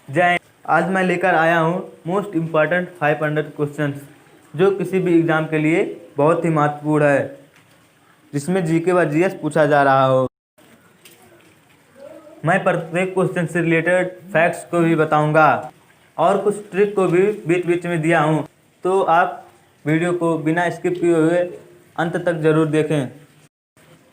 जय। आज मैं लेकर आया हूँ मोस्ट इम्पॉर्टेंट 500 क्वेश्चंस जो किसी भी एग्जाम के लिए बहुत ही महत्वपूर्ण है, जिसमें जीके व जीएस पूछा जा रहा हो। मैं प्रत्येक क्वेश्चन से रिलेटेड फैक्ट्स को भी बताऊंगा और कुछ ट्रिक को भी बीच बीच में दिया हूँ, तो आप वीडियो को बिना स्किप किए हुए अंत तक जरूर देखें।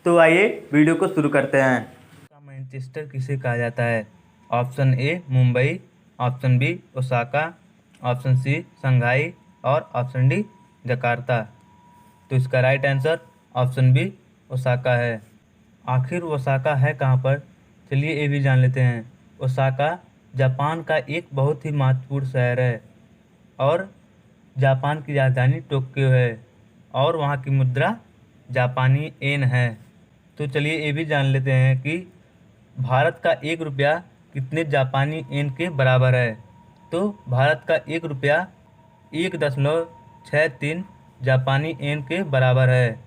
तो आइए वीडियो को शुरू करते हैं। मैनचेस्टर किसे कहा जाता है? Option A Mumbai, option B Osaka, option C Shanghai और ऑप्शन डी जकार्ता। तो इसका right answer option B Osaka है। आखिर ओसाका है कहाँ पर? चलिए ये भी जान लेते हैं। ओसाका जापान का एक बहुत ही महत्वपूर्ण शहर है और जापान की राजधानी टोक्यो है और वहाँ की मुद्रा जापानी येन है। तो चलिए ये भी जान लेते हैं कि भारत का 1 रुपया कितने जापानी येन के बराबर है। तो भारत का 1 रुपया 1.63 जापानी येन के बराबर है,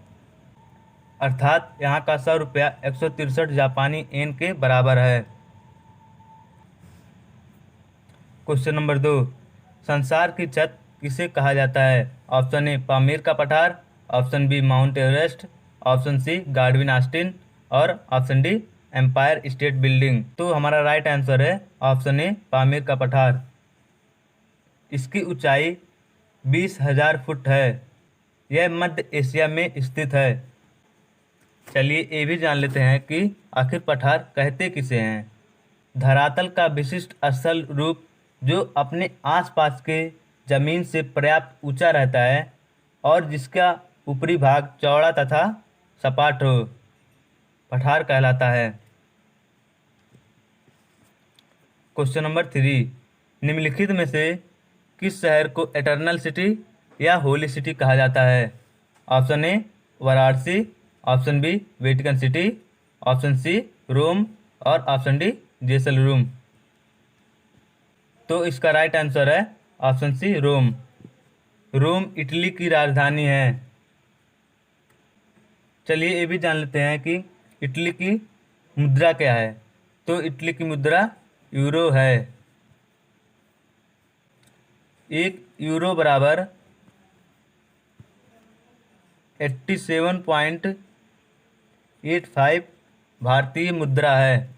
अर्थात यहाँ का 100 रुपया 163 जापानी येन के बराबर है। क्वेश्चन नंबर 2, संसार की छत किसे कहा जाता है? ऑप्शन ए पामीर का पठार, option B Mount Everest, option C Godwin Austen और option D Empire State Building. तो हमारा राइट आंसर है ऑप्शन ए पामीर का पठार। इसकी ऊंचाई 20,000 फुट है। यह मध्य एशिया में स्थित है। चलिए ये भी जान लेते हैं कि आखिर पठार कहते किसे हैं। धरातल का विशिष्ट स्थल रूप जो अपने आसपास के जमीन से पर्याप्त ऊंचा रहता है और जिसका ऊपरी भाग चौड़ा तथा सपाट हो, पठार कहलाता है। क्वेश्चन नंबर 3, निम्नलिखित में से किस शहर को एटर्नल सिटी या होली सिटी कहा जाता है? Option A Varanasi, option B Vatican City, option C Rome और ऑप्शन डी जैसलमेर। तो इसका राइट आंसर है option C Rome. Rome Italy की राजधानी है। चलिए ये भी जान लेते हैं कि इटली की मुद्रा क्या है। तो इटली की मुद्रा यूरो है। 1 यूरो बराबर 87.85 भारतीय मुद्रा है।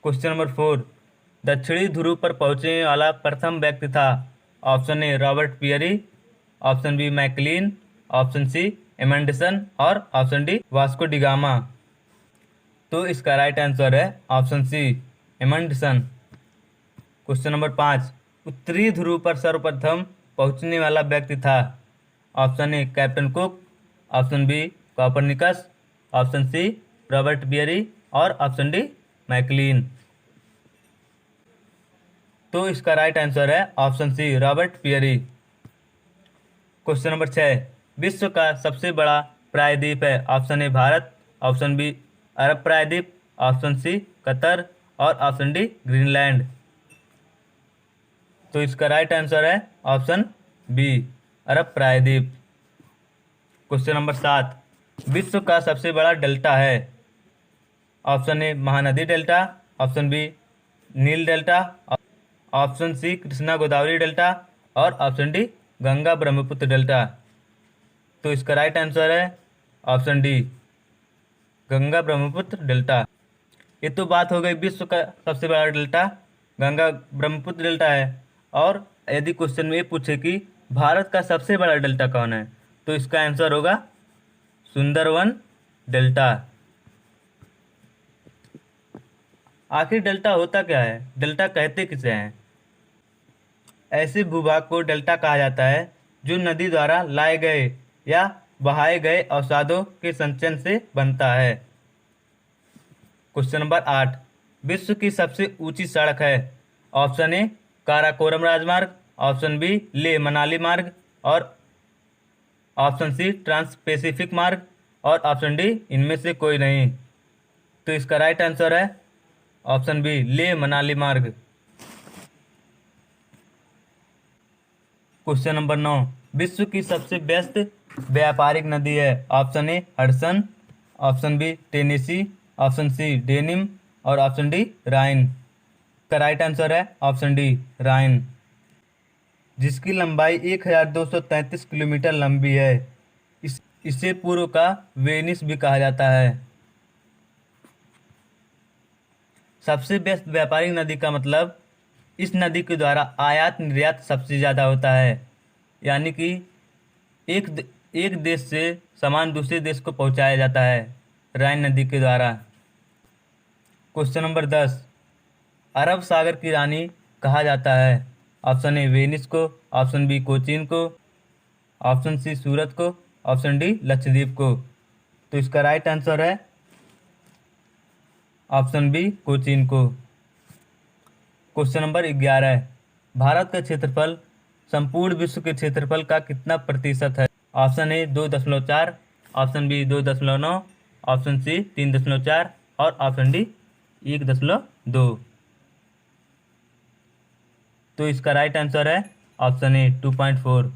क्वेश्चन नंबर 4, दक्षिणी ध्रुव पर पहुंचने वाला प्रथम व्यक्ति था। Option A Robert Peary, option B McLean, option C Amundsen और ऑप्शन डी वास्को डिगामा। तो इसका राइट आंसर है option C Amundsen. Question number 5, उत्तरी ध्रुव पर सर्वप्रथम पहुंचने वाला व्यक्ति था। Option A Captain Cook, option B Copernicus, option C Robert Peary और ऑप्शन डी मैकलिन। तो इसका राइट आंसर है option C Robert Peary. Question number 6, विश्व का सबसे बड़ा प्रायद्वीप है। Option A Bharat, option B Arab प्रायद्वीप, ऑप्शन सी कतर और ऑप्शन डी ग्रीनलैंड। तो इसका राइट आंसर है ऑप्शन बी अरब प्रायद्वीप। क्वेश्चन नंबर 7, विश्व का सबसे बड़ा डेल्टा है। Option A Mahanadi delta, option B Nile delta, option C Krishna Godavari delta और option D Ganga Brahmaputra delta. तो इसका राइट आंसर है option D Ganga Brahmaputra delta. ये तो बात हो गई विश्व का सबसे बड़ा डेल्टा गंगा ब्रह्मपुत्र डेल्टा है। और यदि क्वेश्चन में ये पूछे कि भारत का सबसे बड़ा डेल्टा कौन है, तो इसका आंसर होगा सुंदरवन डेल्टा। आखिर डेल्टा होता क्या है? डेल्टा कहते किसे हैं? ऐसे भूभाग को डेल्टा कहा जाता है जो नदी द्वारा लाए गए या बहाए गए अवसादों के संचयन से बनता है। क्वेश्चन नंबर 8, विश्व की सबसे ऊंची सड़क है। ऑप्शन ए काराकोरम राजमार्ग, ऑप्शन बी लेह मनाली मार्ग और ऑप्शन सी ट्रांस पैसिफिक मार्ग और ऑप्शन डी इनमें से कोई नहीं। तो इसका राइट आंसर है ऑप्शन बी लेह मनाली मार्ग। क्वेश्चन नंबर 9, विश्व की सबसे व्यस्त व्यापारिक नदी है। Option A Hudson, option B Tennessee, option C Denim और ऑप्शन डी राइन। का राइट आंसर है ऑप्शन डी, राइन, जिसकी लंबाई 1233 किलोमीटर लंबी है। इसे पूर्व का वेनिस भी कहा जाता है। सबसे व्यस्त व्यापारिक नदी का मतलब, इस नदी के द्वारा आयात निर्यात सबसे ज़्यादा होता है, यानी कि एक देश से सामान दूसरे देश को पहुंचाया जाता है राइन नदी के द्वारा। क्वेश्चन नंबर 10, अरब सागर की रानी कहा जाता है। ऑप्शन ए वेनिस को, ऑप्शन बी कोचीन को, ऑप्शन सी सूरत को, ऑप्शन डी लक्षद्वीप को। तो इसका राइट आंसर है ऑप्शन बी कोचीन को। क्वेश्चन नंबर 11, भारत का क्षेत्रफल संपूर्ण विश्व के क्षेत्रफल का कितना प्रतिशत है। Option A 2.4, option B 2.9, option C 3.4 और ऑप्शन डी 1.2। तो इसका राइट आंसर है ऑप्शन ए 2.4।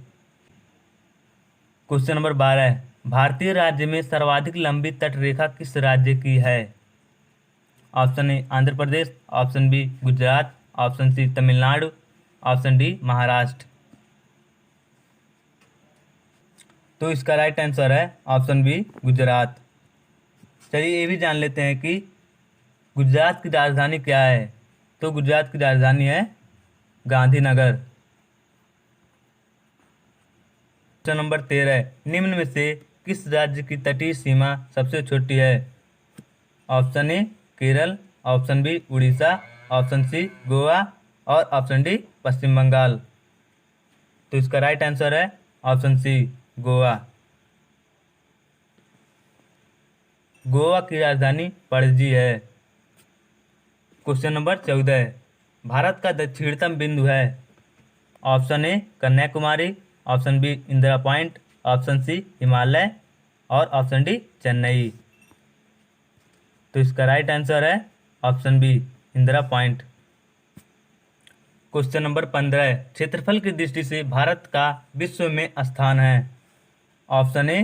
क्वेश्चन नंबर 12, भारतीय राज्य में सर्वाधिक लंबी तटरेखा किस राज्य की है। Option A Andhra Pradesh, option B Gujarat, option C Tamil Nadu, option D Maharashtra. तो इसका राइट आंसर है ऑप्शन बी गुजरात। चलिए ये भी जान लेते हैं कि गुजरात की राजधानी क्या है। तो गुजरात की राजधानी है गांधीनगर। क्वेश्चन नंबर 13, निम्न में से किस राज्य की तटीय सीमा सबसे छोटी है। Option A Kerala, option B Orissa, option C Goa और ऑप्शन डी पश्चिम बंगाल। तो इसका राइट आंसर है ऑप्शन सी गोवा। गोवा की राजधानी पणजी है। क्वेश्चन नंबर 14, भारत का दक्षिणतम बिंदु है। Option A Kanyakumari, option B Indira point, option C Himalaya और ऑप्शन डी चेन्नई। तो इसका राइट आंसर है option B Indira point. Question number 15, क्षेत्रफल की दृष्टि से भारत का विश्व में स्थान है। ऑप्शन ए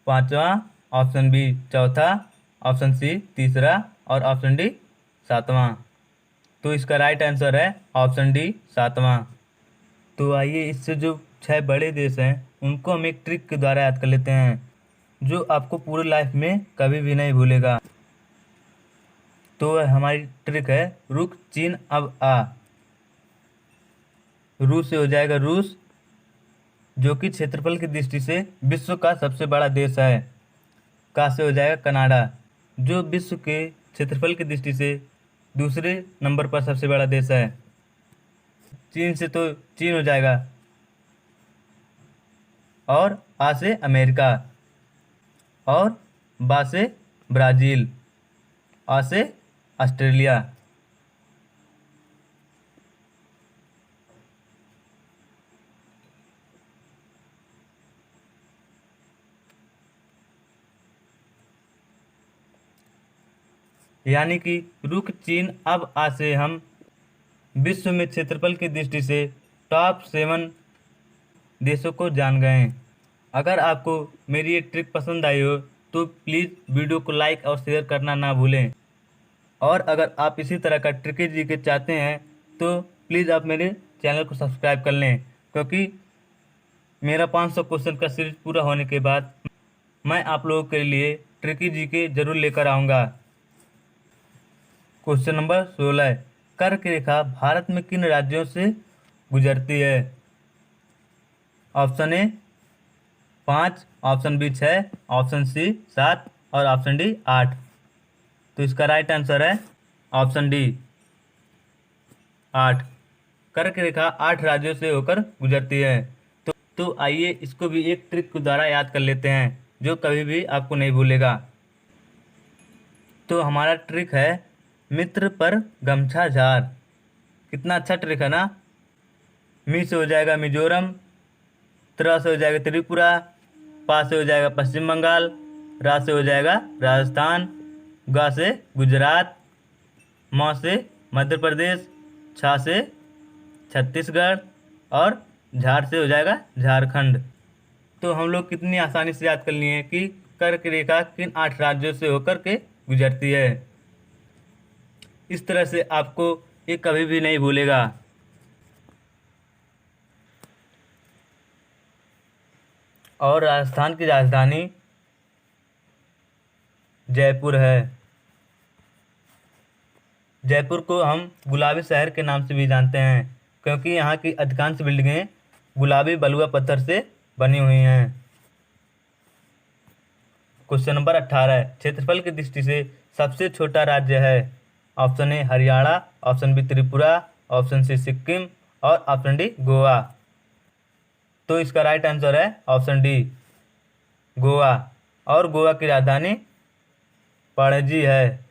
5वां, ऑप्शन बी 4था, ऑप्शन सी 3रा और ऑप्शन डी 7वां। तो इसका राइट आंसर है ऑप्शन डी 7वां। तो आइए इससे जो 6 बड़े देश हैं उनको हम एक ट्रिक के द्वारा याद कर लेते हैं, जो आपको पूरी लाइफ में कभी भी नहीं भूलेगा। तो हमारी ट्रिक है रुक चीन अब आ। रूस से हो जाएगा रूस, जो कि क्षेत्रफल की दृष्टि से विश्व का सबसे बड़ा देश है। का से हो जाएगा कनाडा, जो विश्व के क्षेत्रफल की दृष्टि से दूसरे नंबर पर सबसे बड़ा देश है। चीन से तो चीन हो जाएगा, और आ से अमेरिका, और बा से ब्राज़ील, आ से ऑस्ट्रेलिया। यानी कि रुक चीन अब आ से हम विश्व में क्षेत्रफल की दृष्टि से टॉप 7 देशों को जान गए हैं। अगर आपको मेरी ये ट्रिक पसंद आई हो तो प्लीज़ वीडियो को लाइक और शेयर करना ना भूलें। और अगर आप इसी तरह का ट्रिकी जीके चाहते हैं तो प्लीज़ आप मेरे चैनल को सब्सक्राइब कर लें, क्योंकि मेरा 500 क्वेश्चन का सीरीज पूरा होने के बाद मैं आप लोगों के लिए ट्रिकी जीके जरूर लेकर आऊँगा। क्वेश्चन नंबर 16, कर्क रेखा भारत में किन राज्यों से गुजरती है। Option A 5, option B 6, option C 7 और ऑप्शन डी 8। तो इसका राइट आंसर है ऑप्शन डी 8। कर्क रेखा 8 राज्यों से होकर गुजरती है। तो आइए इसको भी एक ट्रिक के द्वारा याद कर लेते हैं, जो कभी भी आपको नहीं भूलेगा। तो हमारा ट्रिक है मित्र पर गमछा झार। कितना अच्छा ट्रिक है ना। मी से हो जाएगा मिजोरम, त्रा से हो जाएगा त्रिपुरा, पा से हो जाएगा पश्चिम बंगाल, रा से हो जाएगा राजस्थान, गा से गुजरात, म से मध्य प्रदेश, छा से छत्तीसगढ़ और झार से हो जाएगा झारखंड। तो हम लोग कितनी आसानी से याद कर लिए हैं कि कर्क रेखा किन 8 राज्यों से होकर के गुजरती है। इस तरह से आपको ये कभी भी नहीं भूलेगा। और राजस्थान की राजधानी जयपुर है। जयपुर को हम गुलाबी शहर के नाम से भी जानते हैं, क्योंकि यहाँ की अधिकांश बिल्डिंगें गुलाबी बलुआ पत्थर से बनी हुई हैं। क्वेश्चन नंबर 18, क्षेत्रफल की दृष्टि से सबसे छोटा राज्य है। Option A Haryana, option B Tripura, option C Sikkim और ऑप्शन डी गोवा। तो इसका राइट आंसर है ऑप्शन डी गोवा। और गोवा की राजधानी पणजी है।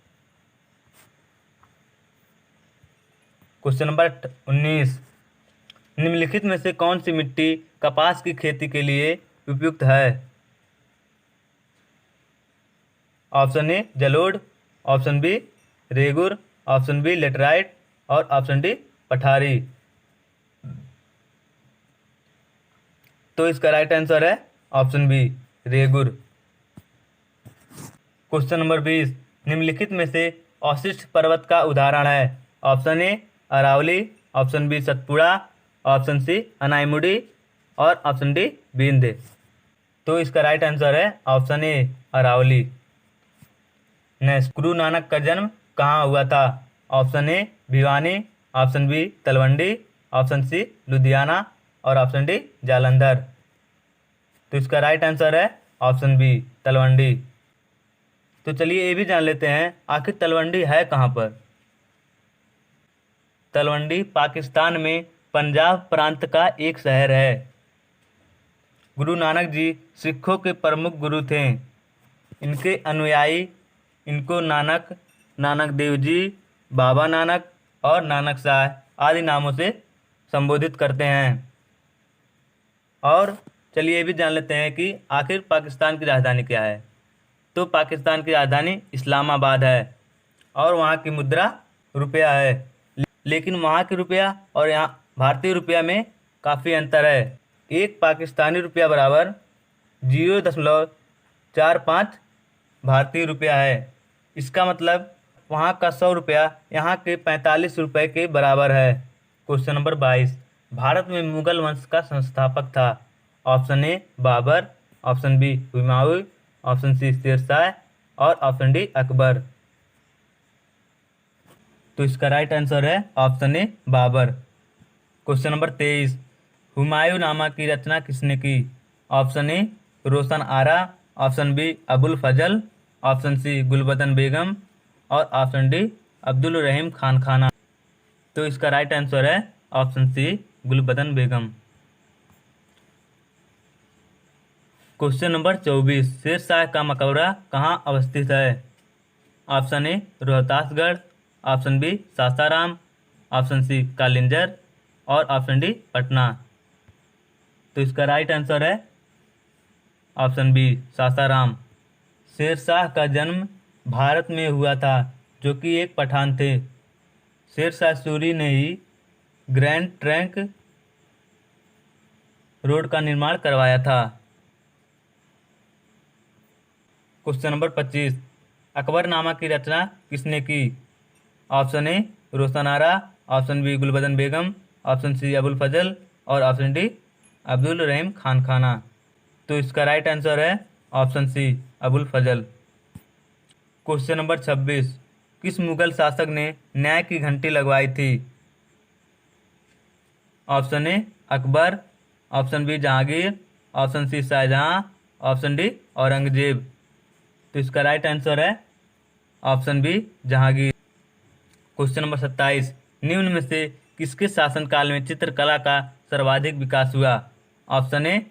क्वेश्चन नंबर 19, निम्नलिखित में से कौन सी मिट्टी कपास की खेती के लिए उपयुक्त है। ऑप्शन ए जलोढ़, ऑप्शन बी रेगुर, ऑप्शन बी लेटराइट और ऑप्शन डी पठारी। तो इसका राइट आंसर है ऑप्शन बी रेगुर। क्वेश्चन नंबर 20, निम्नलिखित में से अवशिष्ट पर्वत का उदाहरण है। Option A Aravali, option B Satpura, option C Anaimudi और ऑप्शन डी विंध्य। तो इसका राइट आंसर है option A Aravali. Next, Guru Nanak का जन्म कहाँ हुआ था। Option A Bhiwani, option B Talwandi, option सी लुधियाना और ऑप्शन डी जालंधर। तो इसका राइट आंसर है ऑप्शन बी तलवंडी। तो चलिए ये भी जान लेते हैं आखिर तलवंडी है कहाँ पर। तलवंडी पाकिस्तान में पंजाब प्रांत का एक शहर है। गुरु नानक जी सिखों के प्रमुख गुरु थे। इनके अनुयायी इनको नानक, नानक देव जी, बाबा नानक और नानक शाह आदि नामों से संबोधित करते हैं। और चलिए ये भी जान लेते हैं कि आखिर पाकिस्तान की राजधानी क्या है। तो पाकिस्तान की राजधानी इस्लामाबाद है और वहाँ की मुद्रा रुपया है। लेकिन वहाँ की रुपया और यहाँ भारतीय रुपया में काफ़ी अंतर है। एक पाकिस्तानी रुपया बराबर 0.45 भारतीय रुपया है। इसका मतलब वहाँ का 100 रुपया यहाँ के 45 रुपये के बराबर है। क्वेश्चन नंबर 22, भारत में मुगल वंश का संस्थापक था। Option A Babur, option B Humayun, option C Sher Shah और ऑप्शन डी अकबर। तो इसका राइट आंसर है option A Babur. Question number 23, Humayunnama की रचना किसने की। Option A Roshan Ara, option B Abul Fazal, option C Gulbadan Begum और ऑप्शन डी अब्दुल रहीम खान खाना। तो इसका राइट आंसर है option C Gulbadan Begum. Question number 24, Sher Shah का मकबरा कहाँ अवस्थित है। Option A Rohtasgarh, option B Sasaram, option C Kalinjar और ऑप्शन डी पटना। तो इसका राइट आंसर है ऑप्शन बी सासाराम। शेरशाह का जन्म भारत में हुआ था, जो कि एक पठान थे। शेरशाह सूरी ने ही ग्रैंड ट्रंक रोड का निर्माण करवाया था। क्वेश्चन नंबर 25, अकबरनामा की रचना किसने की। Option A Roshan Ara, option B Gulbadan Begum, option C Abul Fazal और ऑप्शन डी अब्दुल रहीम खान खाना। तो इसका राइट आंसर है option C Abul Fazal. Question number 26, किस मुगल शासक ने न्याय की घंटी लगवाई थी। Option A Akbar, option B Jahangir, option C Shah Jahan, option D Aurangzeb. तो इसका राइट आंसर है option B Jahangir. Question number 27, निम्न में से किसके शासनकाल में चित्रकला का सर्वाधिक विकास हुआ। Option A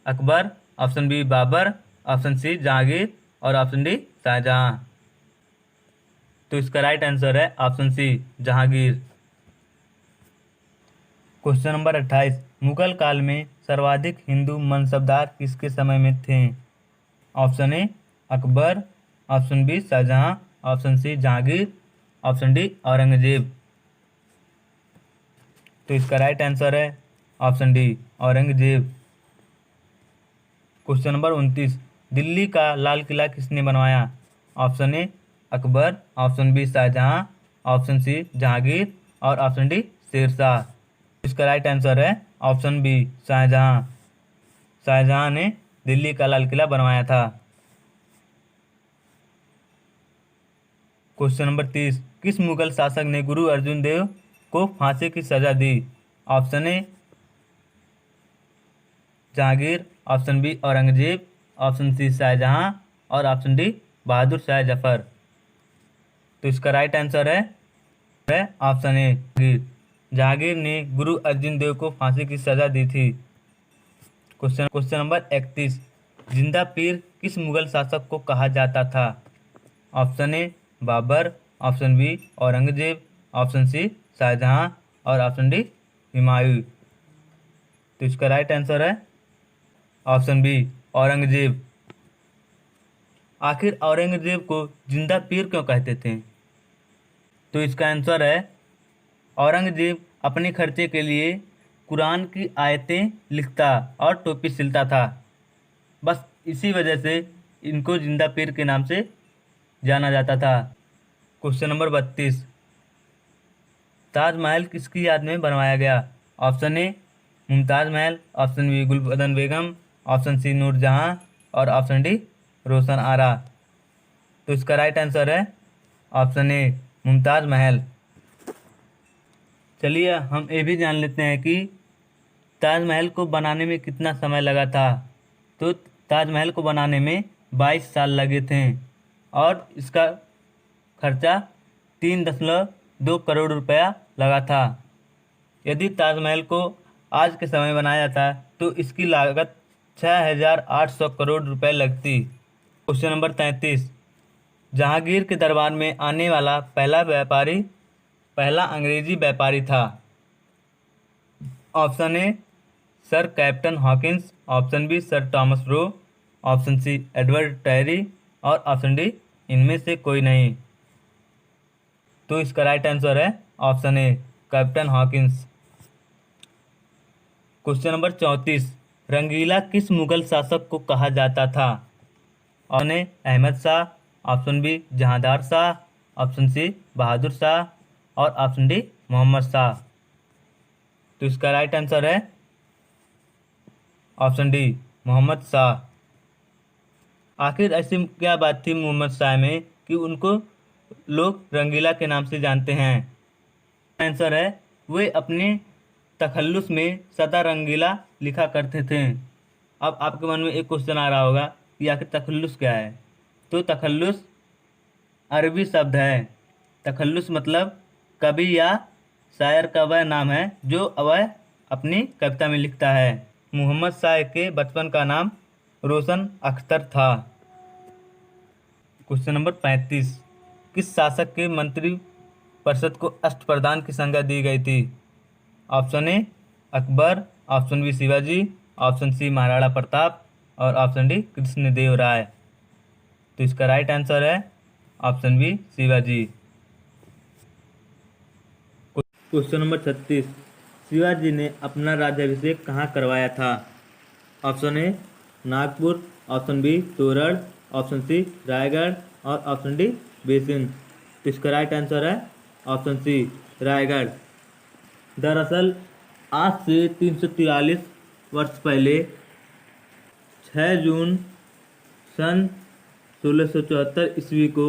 Akbar, option B Babur, option C Jahangir और ऑप्शन डी शाहजहां। तो इसका राइट आंसर है option C Jahangir. Question number 28, Mughal काल में सर्वाधिक हिंदू मनसबदार किसके समय में थे। Option A Akbar, option B Shah Jahan, option C Jahangir, option D Aurangzeb. तो इसका राइट आंसर है option D Aurangzeb. Question number 29, Delhi का लाल किला किसने बनवाया। Option A Akbar, option B Shah Jahan, option C Jahangir और ऑप्शन डी शेरशाह। इसका राइट आंसर है ऑप्शन बी शाहजहां। शाहजहां ने दिल्ली का लाल किला बनवाया था। क्वेश्चन नंबर 30, किस मुगल शासक ने गुरु अर्जुन देव को फांसी की सजा दी? Option A Jahangir, option B Aurangzeb, option C Shahjahan और ऑप्शन डी बहादुर शाह जफर। तो इसका राइट आंसर है ऑप्शन ए जहांगीर। जहांगीर ने गुरु अर्जुन देव को फांसी की सजा दी थी। क्वेश्चन नंबर 31, जिंदा पीर किस मुगल शासक को कहा जाता था? Option A Babur, option B Aurangzeb, option C Shahjahan और ऑप्शन डी हुमायूं। तो इसका राइट आंसर है ऑप्शन बी औरंगजेब। आखिर औरंगजेब को जिंदा पीर क्यों कहते थे? तो इसका आंसर है औरंगजेब अपने खर्चे के लिए कुरान की आयतें लिखता और टोपी सिलता था। बस इसी वजह से इनको जिंदा पीर के नाम से जाना जाता था। क्वेश्चन नंबर 32, ताजमहल किसकी याद में बनवाया गया? Option A Mumtaz Mahal, option B Gulbadan Begum, option सी नूरजहां और ऑप्शन डी रोशन आरा। तो इसका राइट आंसर है ऑप्शन ए मुमताज महल। चलिए हम ये भी जान लेते हैं कि ताजमहल को बनाने में कितना समय लगा था। तो ताजमहल को बनाने में 22 साल लगे थे और इसका खर्चा 3.2 करोड़ रुपया लगा था। यदि ताजमहल को आज के समय बनाया जाता तो इसकी लागत 6,800 करोड़ रुपए लगती। क्वेश्चन नंबर 33, जहांगीर के दरबार में आने वाला पहला अंग्रेजी व्यापारी था? Option A sir captain Hawkins, option B sir Thomas Roe, option C Edward Terry और ऑप्शन डी इनमें से कोई नहीं। तो इसका राइट आंसर है option A captain Hawkins. Question number 34, Rangila किस मुगल शासक को कहा जाता था? Option A Ahmad Shah, option B Jahandar Shah, option C Bahadur Shah और ऑप्शन डी मोहम्मद शाह। तो इसका राइट आंसर है ऑप्शन डी मोहम्मद शाह। आखिर ऐसी क्या बात थी मोहम्मद शाह में कि उनको लोग रंगीला के नाम से जानते हैं? आंसर है वे अपने तखल्लुस में सदा रंगीला लिखा करते थे। अब आपके मन में एक क्वेश्चन आ रहा होगा कि आखिर तखल्लुस क्या है? तो तखल्लुस अरबी शब्द है। तखल्लुस मतलब कवि या शायर का वह नाम है जो वह अपनी कविता में लिखता है। मोहम्मद शाह के बचपन का नाम रोशन अख्तर था। क्वेश्चन नंबर 35, किस शासक के मंत्री परिषद को अष्टप्रधान की संज्ञा दी गई थी? Option A Akbar, option B Shivaji, option C Maharana Pratap और ऑप्शन डी कृष्णदेव राय। तो इसका राइट आंसर है option B Shivaji. Question number 36, Shivaji ने अपना राज्याभिषेक कहाँ करवाया था? Option A Nagpur, option B तोरड़, ऑप्शन सी रायगढ़ और ऑप्शन डी बेसिन। तो इसका राइट आंसर है ऑप्शन सी रायगढ़। दरअसल आज से 343 वर्ष पहले 6 जून सन 1674 ईस्वी को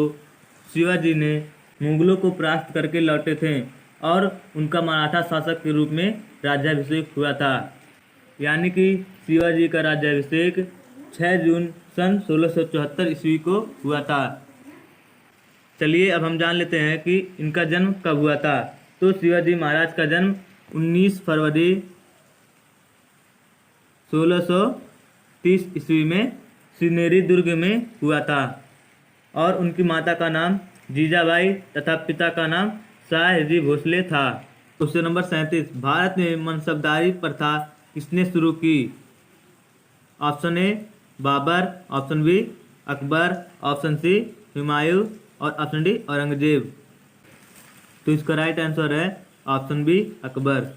शिवाजी ने मुगलों को परास्त करके लौटे थे और उनका मराठा शासक के रूप में राज्याभिषेक हुआ था। यानी कि शिवाजी का राज्याभिषेक 6 जून सन 1674 ईस्वी को हुआ था। चलिए अब हम जान लेते हैं कि इनका जन्म कब हुआ था। तो शिवाजी महाराज का जन्म 19 फरवरी 1630 ईस्वी में सिनेरी दुर्ग में हुआ था और उनकी माता का नाम जीजाबाई तथा पिता का नाम शाहजी भोसले था। क्वेश्चन नंबर 37, भारत में मनसबदारी प्रथा किसने शुरू की? Option A Babur, option B Akbar, option C Humayun और ऑप्शन डी औरंगजेब। तो इसका राइट आंसर है ऑप्शन बी अकबर।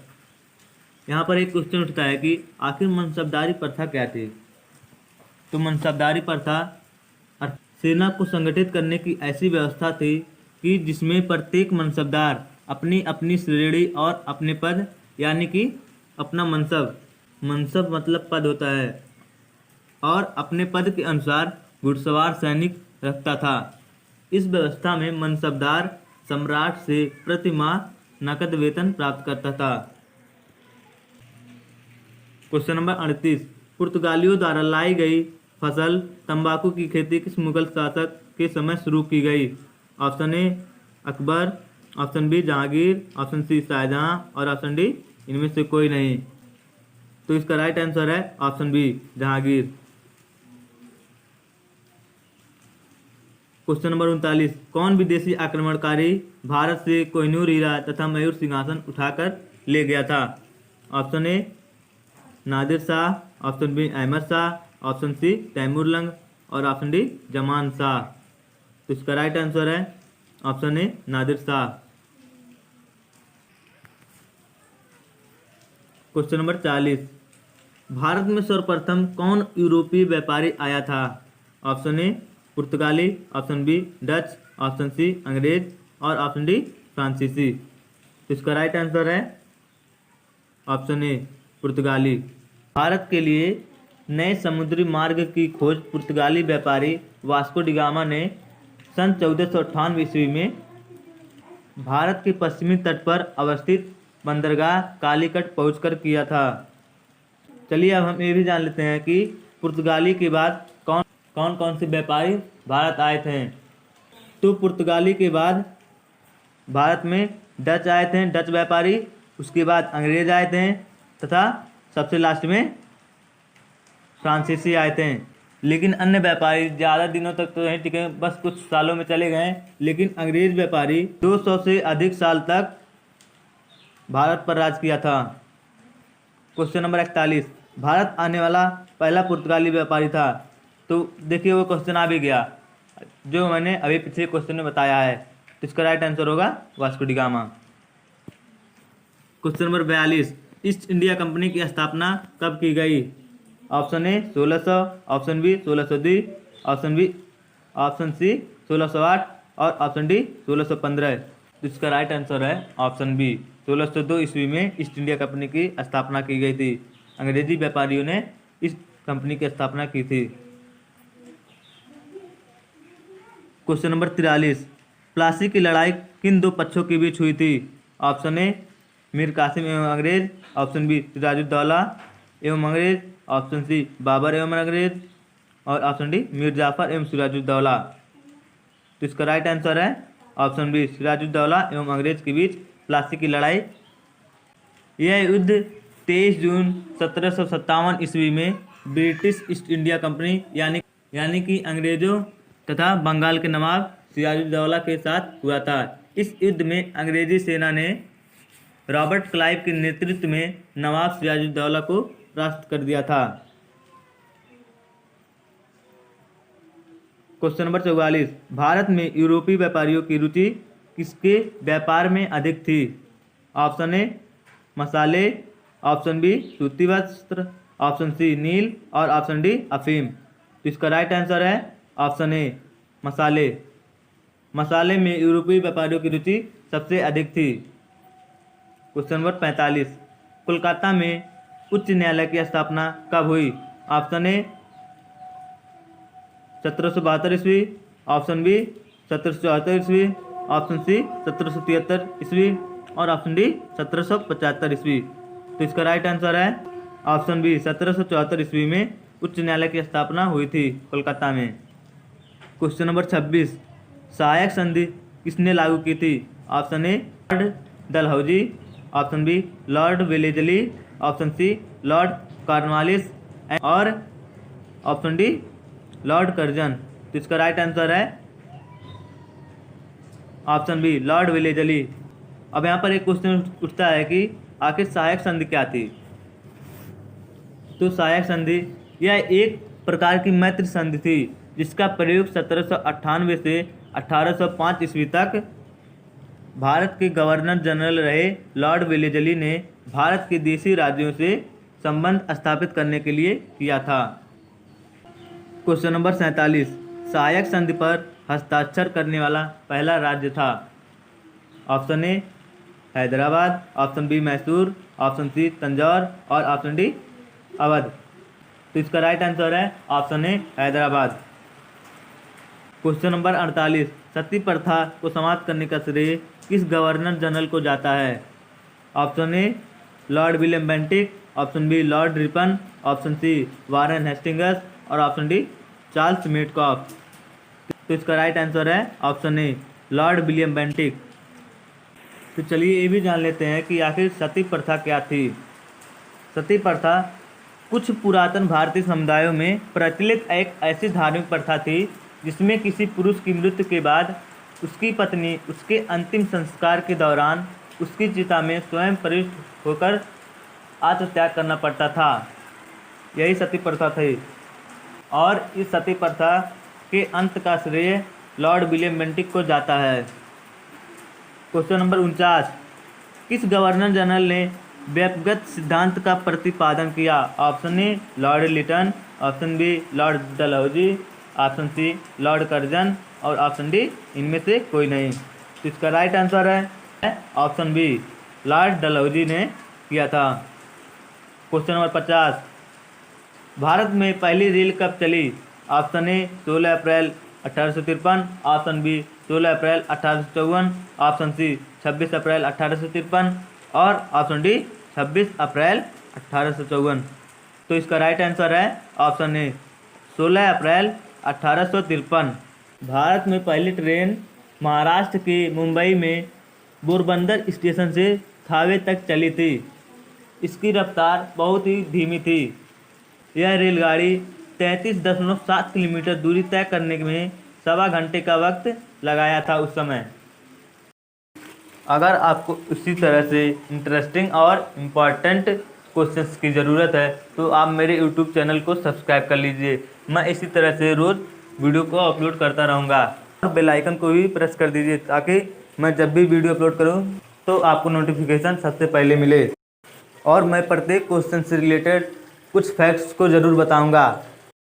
यहाँ पर एक क्वेश्चन उठता है कि आखिर मनसबदारी प्रथा क्या थी? तो मनसबदारी प्रथा सेना को संगठित करने की ऐसी व्यवस्था थी कि जिसमें प्रत्येक मनसबदार अपनी अपनी श्रेणी और अपने पद यानी कि अपना मनसब, मनसब मतलब पद होता है, और अपने पद के अनुसार घुड़सवार सैनिक रखता था। इस व्यवस्था में मनसबदार सम्राट से प्रति माह नकद वेतन प्राप्त करता था। क्वेश्चन नंबर 38, पुर्तगालियों द्वारा लाई गई फसल तंबाकू की खेती किस मुगल शासक के समय शुरू की गई? Option A Akbar, option B Jahangir, option C Shahjahan और ऑप्शन डी इनमें से कोई नहीं। तो इसका राइट आंसर है option B Jahangir. Question number 39, कौन विदेशी आक्रमणकारी भारत से कोहिनूर हीरा तथा मयूर सिंहासन उठाकर ले गया था? Option A Nadir Shah, option B Ahmad Shah, option C Taimur Lang और ऑप्शन डी जमान शाह। तो इसका राइट आंसर है option A Nadir Shah. Question number 40, Bharat में सर्वप्रथम कौन यूरोपीय व्यापारी आया था? ऑप्शन ए पुर्तगाली, option B Dutch, option C अंग्रेज और ऑप्शन डी फ्रांसीसी। तो इसका राइट आंसर है ऑप्शन ए पुर्तगाली। भारत के लिए नए समुद्री मार्ग की खोज पुर्तगाली व्यापारी वास्को डी गामा ने सन 1498 ईस्वी में भारत के पश्चिमी तट पर अवस्थित बंदरगाह कालीकट पहुंचकर किया था। चलिए अब हम ये भी जान लेते हैं कि पुर्तगाली के बाद कौन कौन से व्यापारी भारत आए थे। तो पुर्तगाली के बाद भारत में डच आए थे, डच व्यापारी, उसके बाद अंग्रेज आए थे तथा सबसे लास्ट में फ्रांसीसी आए थे। लेकिन अन्य व्यापारी ज़्यादा दिनों तक तो नहीं टिके, बस कुछ सालों में चले गए। लेकिन अंग्रेज व्यापारी 200 से अधिक साल तक भारत पर राज किया था। क्वेश्चन नंबर 41, भारत आने वाला पहला पुर्तगाली व्यापारी था। तो देखिए वो क्वेश्चन आ भी गया जो मैंने अभी पिछले क्वेश्चन में बताया है। तो इसका राइट आंसर होगा Vasco da Gama. Question number 42, East India Company की स्थापना कब की गई? Option A 1600, option B 1602, option C 1608 और ऑप्शन डी 1615। तो इसका राइट आंसर है ऑप्शन बी 1602 ईस्वी में ईस्ट इंडिया कंपनी की स्थापना की गई थी। अंग्रेजी व्यापारियों ने इस कंपनी की स्थापना की थी। क्वेश्चन नंबर 43, प्लासी की लड़ाई किन दो पक्षों के बीच हुई थी? ऑप्शन ए मीर कासिम एवं अंग्रेज, ऑप्शन बी सिराजुद्दौला एवं अंग्रेज, ऑप्शन सी बाबर एवं अंग्रेज और ऑप्शन डी मीर जाफर एवं सिराजुद्दौला। तो इसका राइट आंसर है ऑप्शन बी सिराजुद्दौला एवं अंग्रेज के बीच प्लासी की लड़ाई। यह युद्ध 23 जून 1757 ईस्वी में ब्रिटिश ईस्ट इंडिया कंपनी यानी कि अंग्रेजों तथा बंगाल के नवाब सिराजुद्दौला के साथ हुआ था। इस युद्ध में अंग्रेजी सेना ने रॉबर्ट क्लाइव के नेतृत्व में नवाब सिराजुद्दौला को परास्त कर दिया था। क्वेश्चन नंबर 44, भारत में यूरोपीय व्यापारियों की रुचि किसके व्यापार में अधिक थी? ऑप्शन ए मसाले, ऑप्शन बी सूती वस्त्र, ऑप्शन सी नील और ऑप्शन डी अफीम। तो इसका राइट आंसर है ऑप्शन ए मसाले। मसाले में यूरोपीय व्यापारियों की रुचि सबसे अधिक थी। क्वेश्चन नंबर 45, कोलकाता में उच्च न्यायालय की स्थापना कब हुई? ऑप्शन ए 1772 ईस्वी, ऑप्शन बी 1774 ईस्वी, ऑप्शन सी 1773 ईस्वी और ऑप्शन डी 1775 ईस्वी। तो इसका राइट आंसर है ऑप्शन बी 1774 ईस्वी में उच्च न्यायालय की स्थापना हुई थी कोलकाता में। क्वेश्चन नंबर 26, सहायक संधि किसने लागू की थी? Option A Lord Dalhousie, option B Lord Wellesley, option C Lord Cornwallis और ऑप्शन डी लॉर्ड कर्जन। तो इसका राइट आंसर है ऑप्शन बी लॉर्ड वेलेजली। अब यहाँ पर एक क्वेश्चन उठता है कि आखिर सहायक संधि क्या थी? तो सहायक संधि यह एक प्रकार की मैत्री संधि थी जिसका प्रयोग 1798 से 1805 ईस्वी तक भारत के गवर्नर जनरल रहे लॉर्ड वेलेजली ने भारत के देशी राज्यों से संबंध स्थापित करने के लिए किया था। क्वेश्चन नंबर 47, सहायक संधि पर हस्ताक्षर करने वाला पहला राज्य था। Option A Hyderabad, option B Mysore, option C Tanjore और ऑप्शन डी अवध। तो इसका राइट आंसर है option A Hyderabad. Question number 48, sati प्रथा को समाप्त करने का श्रेय किस गवर्नर जनरल को जाता है? Option A lord William Bentinck, option B lord Ripon, option C Warren Hastings और ऑप्शन डी चार्ल्स मेटकॉफ। तो इसका राइट आंसर है option A lord William Bentinck. तो चलिए ये भी जान लेते हैं कि आखिर सती प्रथा क्या थी। सती प्रथा कुछ पुरातन भारतीय समुदायों में प्रचलित एक ऐसी धार्मिक प्रथा थी जिसमें किसी पुरुष की मृत्यु के बाद उसकी पत्नी उसके अंतिम संस्कार के दौरान उसकी चिता में स्वयं प्रविष्ट होकर आत्मत्याग करना पड़ता था। यही सती प्रथा थी और इस सती प्रथा के अंत का श्रेय लॉर्ड विलियम बेंटिक को जाता है। क्वेश्चन नंबर 49, किस गवर्नर जनरल ने व्यक्तिगत सिद्धांत का प्रतिपादन किया? Option A lord Lytton, option B lord Dalhousie, option C lord Curzon और ऑप्शन डी इनमें से कोई नहीं। तो इसका राइट आंसर है ऑप्शन बी लॉर्ड डलहौजी ने किया था। क्वेश्चन नंबर 50, भारत में पहली रेल कब चली? ऑप्शन ए 16 अप्रैल 1853, ऑप्शन बी 16 अप्रैल 1854, ऑप्शन सी 26 अप्रैल 1853 और ऑप्शन डी 26 अप्रैल 1854। तो इसका राइट आंसर है ऑप्शन ए 16 अप्रैल 1853। भारत में पहली ट्रेन महाराष्ट्र के मुंबई में पोरबंदर स्टेशन से थावे तक चली थी। इसकी रफ्तार बहुत ही धीमी थी। यह रेलगाड़ी 33.7 किलोमीटर दूरी तय करने में सवा घंटे का वक्त लगाया था उस समय। अगर आपको इसी तरह से इंटरेस्टिंग और इम्पॉर्टेंट क्वेश्चंस की ज़रूरत है तो आप मेरे यूट्यूब चैनल को सब्सक्राइब कर लीजिए। मैं इसी तरह से रोज़ वीडियो को अपलोड करता रहूँगा और बेल आइकन को भी प्रेस कर दीजिए ताकि मैं जब भी वीडियो अपलोड करूँ तो आपको नोटिफिकेशन सबसे पहले मिले। और मैं प्रत्येक क्वेश्चन से रिलेटेड कुछ फैक्ट्स को ज़रूर बताऊँगा।